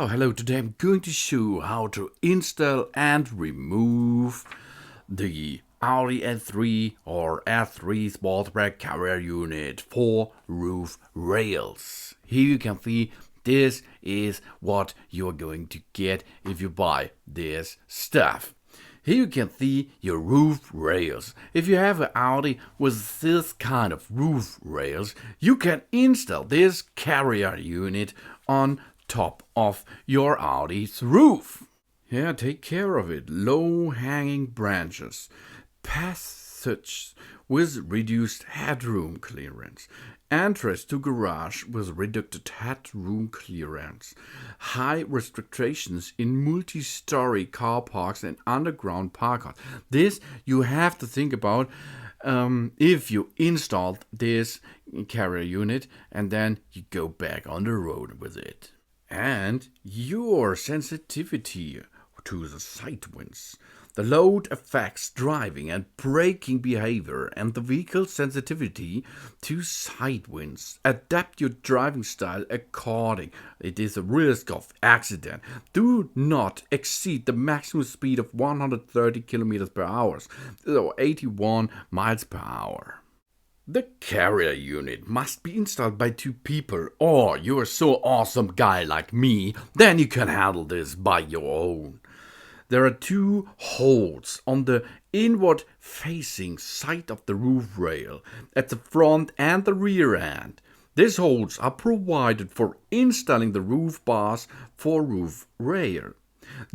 Oh, hello. Today I'm going to show you how to install and remove the Audi A3 or A3 Sportback carrier unit for roof rails. Here you can see this is what you're going to get if you buy this stuff. Here you can see your roof rails. If you have an Audi with this kind of roof rails, you can install this carrier unit on top of your Audi's roof. Yeah, take care of it. Low-hanging branches, passage with reduced headroom clearance, entrance to garage with reduced headroom clearance, high restrictions in multi-story car parks and underground parkouts. This you have to think about if you installed this carrier unit and then you go back on the road with it. And your sensitivity to the side winds. The load affects driving and braking behavior and the vehicle's sensitivity to side winds. Adapt your driving style according. It is a risk of accident. Do not exceed the maximum speed of 130 kilometers per hour, so 81 miles per hour. The carrier unit must be installed by 2 people, or you're so awesome guy like me, then you can handle this by your own. There are 2 holes on the inward facing side of the roof rail, at the front and the rear end. These holes are provided for installing the roof bars for roof rail.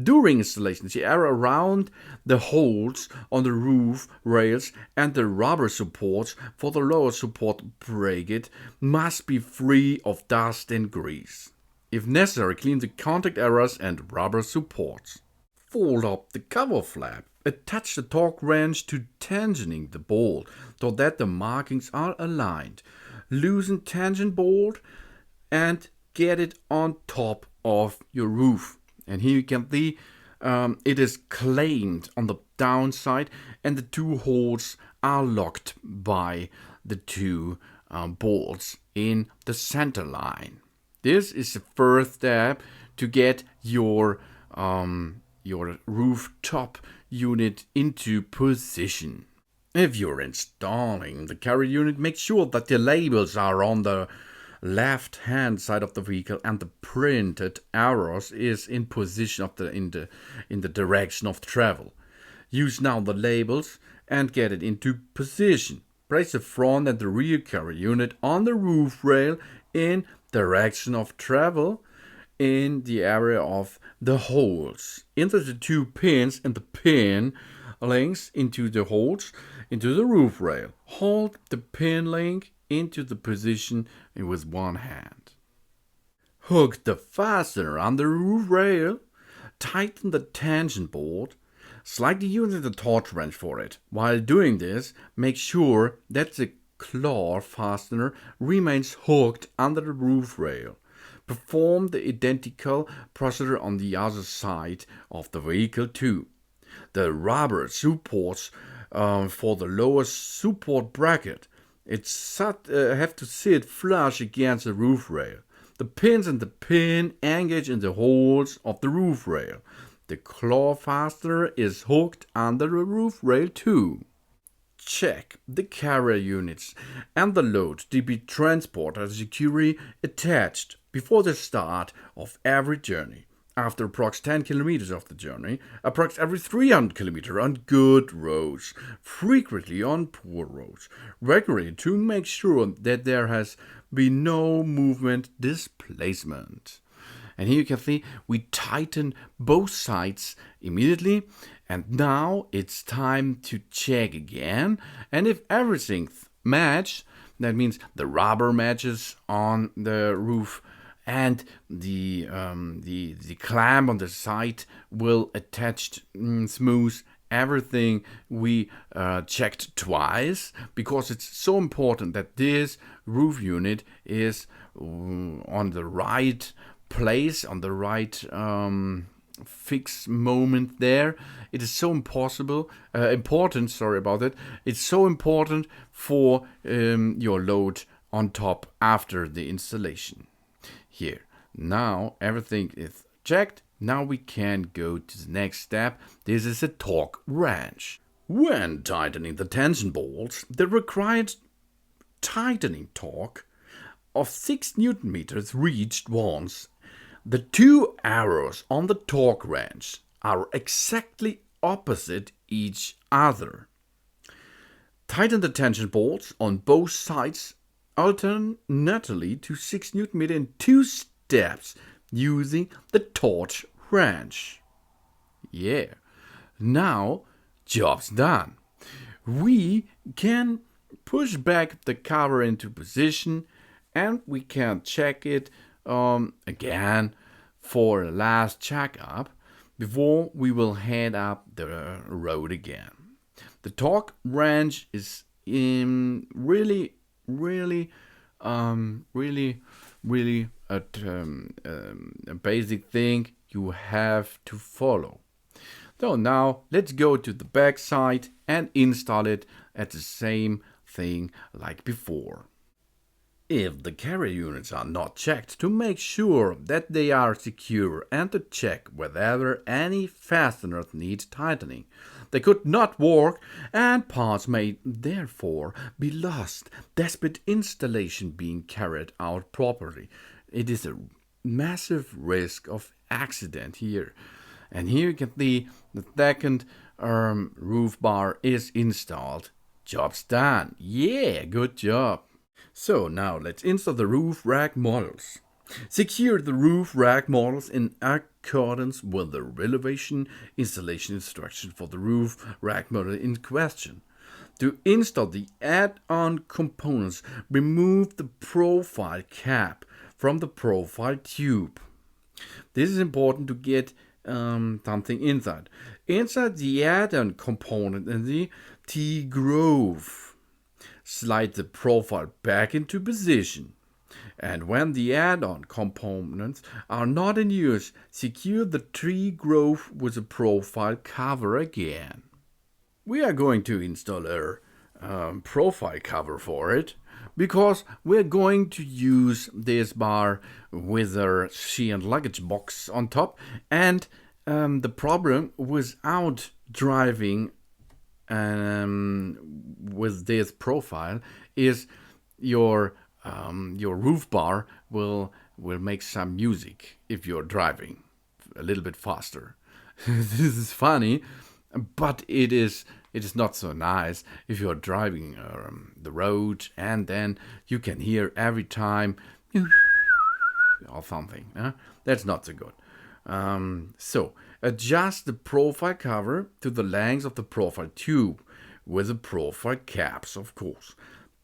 During installation, the area around the holes on the roof rails and the rubber supports for the lower support bracket must be free of dust and grease. If necessary, clean the contact areas and rubber supports. Fold up the cover flap. Attach the torque wrench to tensioning the bolt so that the markings are aligned. Loosen tension bolt and get it on top of your roof. And here you can see it is clamped on the downside and the 2 holes are locked by the 2 bolts in the center line. This is the first step to get your rooftop unit into position. If you're installing the carrier unit, make sure that the labels are on the left hand side of the vehicle and the printed arrows is in position of in the direction of travel. Use now the labels and get it into position. Place the front and the rear carrier unit on the roof rail in direction of travel in the area of the holes. Insert the 2 pins and the pin links into the holes into the roof rail. Hold the pin link into the position with one hand. Hook the fastener on the roof rail. Tighten the tension bolt. Slightly use the torque wrench for it. While doing this, make sure that the claw fastener remains hooked under the roof rail. Perform the identical procedure on the other side of the vehicle too. The rubber supports for the lower support bracket have to sit flush against the roof rail. The pins and the pin engage in the holes of the roof rail. The claw fastener is hooked under the roof rail too. Check the carrier units and the load to be transported securely attached before the start of every journey. After approx 10 kilometers of the journey, approx every 300 kilometers on good roads, frequently on poor roads, regularly to make sure that there has been no movement displacement. And here you can see we tighten both sides immediately, and now it's time to check again. And if everything's matched, that means the rubber matches on the roof and the clamp on the side will attach smooth. Everything we checked twice, because it's so important that this roof unit is on the right place, on the right fixed moment there. It is so important. Sorry about that. It's so important for your load on top after the installation. Here, now everything is checked. Now we can go to the next step. This is a torque wrench. When tightening the tension bolts, the required tightening torque of 6 Newton meters reached once. The two arrows on the torque wrench are exactly opposite each other. Tighten the tension bolts on both sides alternately to 6 Newton meter in 2 steps using the torque wrench. Yeah, now job's done. We can push back the cover into position and we can check it again for a last checkup before we will head up the road again. The torque wrench is really a basic thing you have to follow. So now let's go to the back side and install it at the same thing like before. If the carrier units are not checked, to make sure that they are secure and to check whether any fasteners need tightening, they could not work and parts may therefore be lost despite installation being carried out properly. It is a massive risk of accident here. And here you can see the second roof bar is installed. Job's done. Yeah, good job. So now let's install the roof rack models. Secure the roof rack models in accordance with the elevation installation instructions for the roof rack model in question. To install the add-on components, remove the profile cap from the profile tube. This is important to get something inside. Inside the add-on component in the T-groove. Slide the profile back into position. And when the add-on components are not in use, secure the T-groove with a profile cover again. We are going to install a profile cover for it because we're going to use this bar with a sheet luggage box on top, and the problem without driving with this profile is your roof bar will make some music if you're driving a little bit faster. This is funny, but it is not so nice if you're driving the road and then you can hear every time or something. That's not so good. So adjust the profile cover to the length of the profile tube with the profile caps, of course.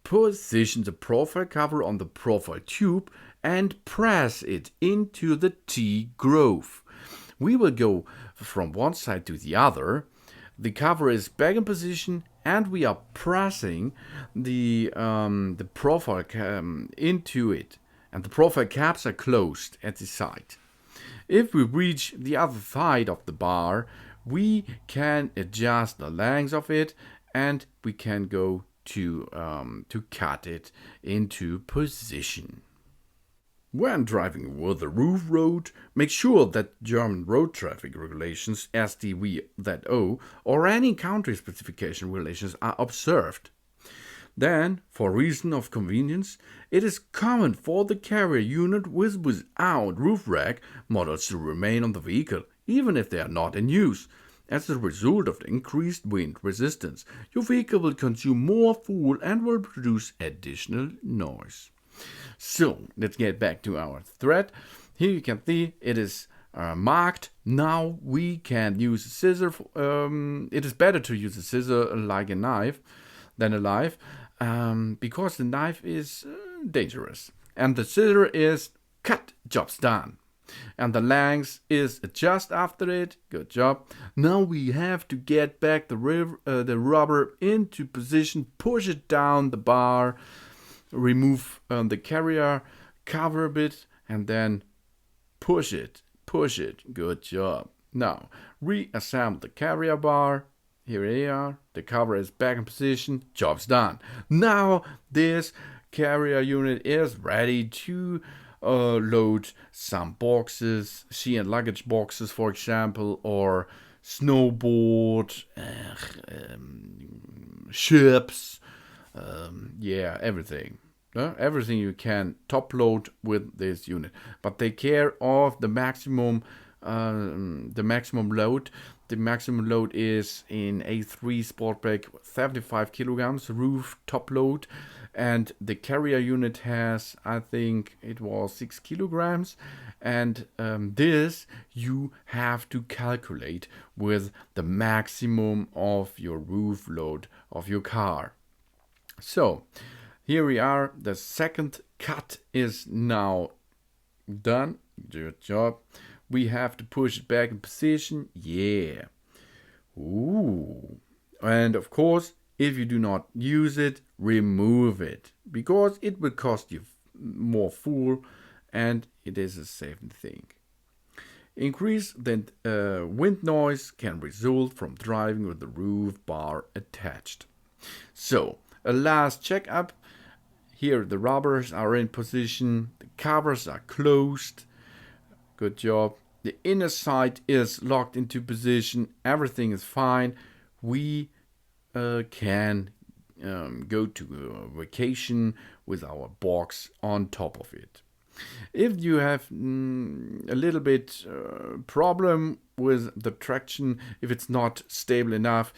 Position the profile cover on the profile tube and press it into the T-groove. We will go from one side to the other. The cover is back in position and we are pressing the profile into it, and the profile caps are closed at the side. If we reach the other side of the bar, we can adjust the length of it and we can go to cut it into position. When driving with the roof road, make sure that German road traffic regulations STVZO or any country specification regulations are observed. Then, for reason of convenience, it is common for the carrier unit without roof rack models to remain on the vehicle, even if they are not in use. As a result of the increased wind resistance, your vehicle will consume more fuel and will produce additional noise. So, let's get back to our thread. Here you can see it is marked. Now we can use a scissor. It is better to use a scissor like a knife than a knife because the knife is dangerous. And the scissor is cut, job's done. And the length is adjust after it. Good job. Now we have to get back the rubber into position, push it down the bar, remove the carrier cover a bit, and then push it. Good job. Now reassemble the carrier bar. Here we are. The cover is back in position. Job's done. Now this carrier unit is ready to load some boxes, sea and luggage boxes, for example, or snowboard, ships, yeah, everything. Everything you can top load with this unit, but take care of the maximum load. The maximum load is in A3 Sportback 75 kilograms roof top load, and the carrier unit has, I think it was 6 kilograms, and this you have to calculate with the maximum of your roof load of your car. So here we are. The second cut is now done. Good job. We have to push it back in position. Yeah. Ooh. And of course, if you do not use it, remove it, because it will cost you more fuel, and it is a safety thing. Increased wind noise can result from driving with the roof bar attached. So, a last checkup. Here the rubbers are in position, the covers are closed. Good job. The inner side is locked into position. Everything is fine. We can go to a vacation with our box on top of it. If you have a little bit problem with the traction, if it's not stable enough,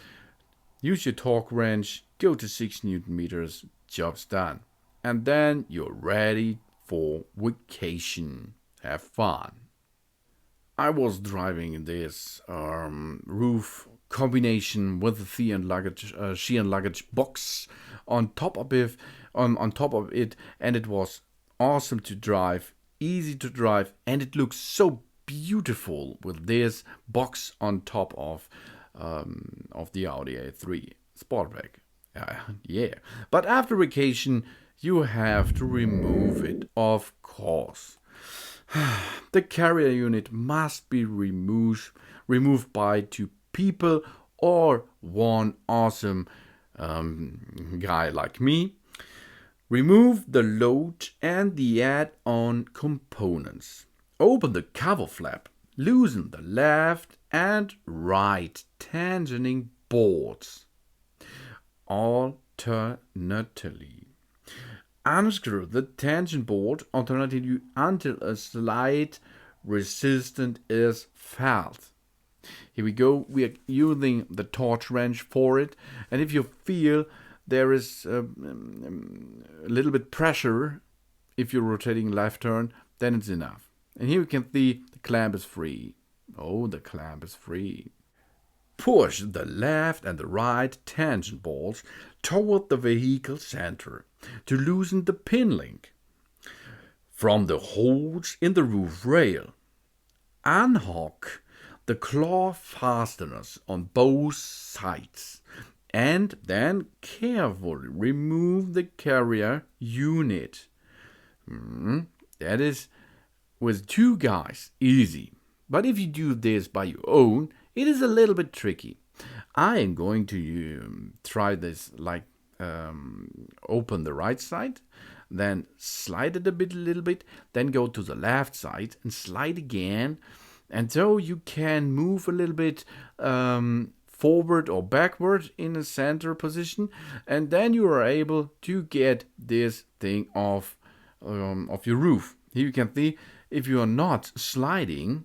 use your torque wrench, go to 6 Newton meters, job's done. And then you're ready for vacation. Have fun. I was driving this roof combination with the sea and luggage box on top of it, and it was awesome to drive, easy to drive, and it looks so beautiful with this box on top of the Audi A3 Sportback. Yeah, but after vacation you have to remove it, of course. The carrier unit must be removed by 2 people or one awesome guy like me. Remove the load and the add-on components. Open the cover flap. Loosen the left and right tensioning boards alternately. Unscrew the tension board alternately until a slight resistance is felt. Here we go. We are using the torque wrench for it, and if you feel there is a little bit pressure, if you're rotating left turn, then it's enough. And here you can see the clamp is free. Oh, the clamp is free. Push the left and the right tension bolts toward the vehicle center to loosen the pin link from the holes in the roof rail. Unhook the claw fasteners on both sides, and then carefully remove the carrier unit. That is, with 2 guys, easy. But if you do this by your own, it is a little bit tricky. I am going to try this like open the right side, then slide it a little bit, then go to the left side and slide again. And so you can move a little bit forward or backward in a center position, and then you are able to get this thing off your roof. Here you can see, if you are not sliding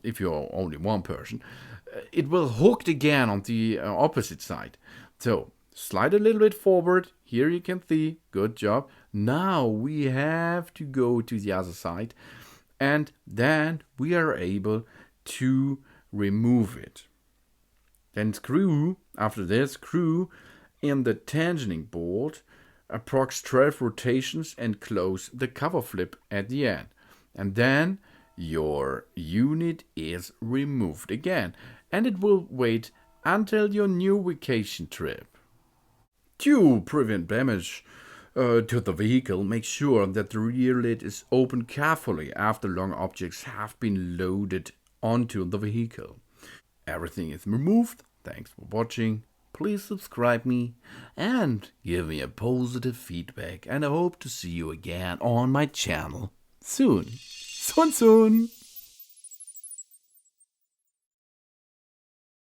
if you're only one person, it will hook again on the opposite side. So slide a little bit forward. Here you can see. Good job. Now we have to go to the other side, and then we are able to remove it. Then after this, screw in the tensioning board approx 12 rotations and close the cover flip at the end. And then your unit is removed again, and it will wait until your new vacation trip. To prevent damage to the vehicle, make sure that the rear lid is opened carefully after long objects have been loaded onto the vehicle. Everything is removed. Thanks for watching. Please subscribe me and give me a positive feedback, and I hope to see you again on my channel. soon. Soon.